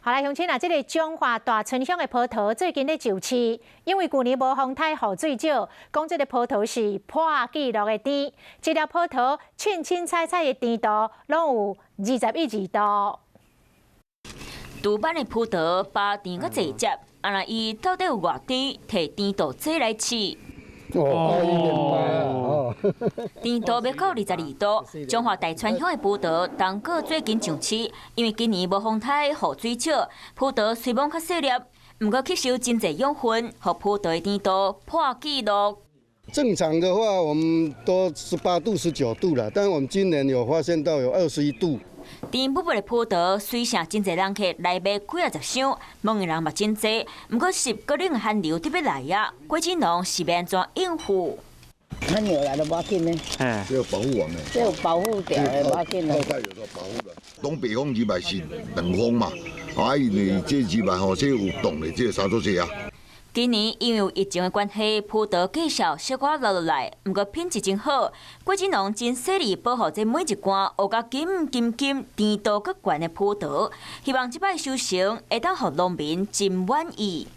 好来，乡亲啊，这个彰化大村乡的葡萄最近咧就市，因为旧年无风台雨水少，讲这个葡萄是破纪录的甜，一粒葡萄清清彩彩的甜度拢有21、2度。杜班的葡萄巴甜个侪接，啊那伊到底有偌甜？摕甜度做来试。 甜度要到22度，彰化大川乡的葡萄冬果最近上市，因为今年无风台，雨水少，葡萄虽摸较细粒，不过吸收真侪养分，互葡萄的甜度破纪录。正常的话，我们都18度、19度了，但我们今年有发现到有21度。 甜不不的葡萄，虽然真侪人客来买几10箱，问的人嘛真侪，不过是各种寒流特别来啊，果子农是要安怎应付？ 它扭来了，无要紧呢。这有保护网的，这有保护掉的，无要紧呢。后代有个保护的。东北风200是冷风嘛，啊，因为这200吼，这有冻的，这三做这啊。 今年因为有疫情的关系，葡萄价小小可落来，不过品质真好。果子农真细腻保护这每一罐，学甲金，甜度阁悬的葡萄，希望这摆收成会当互农民真满意。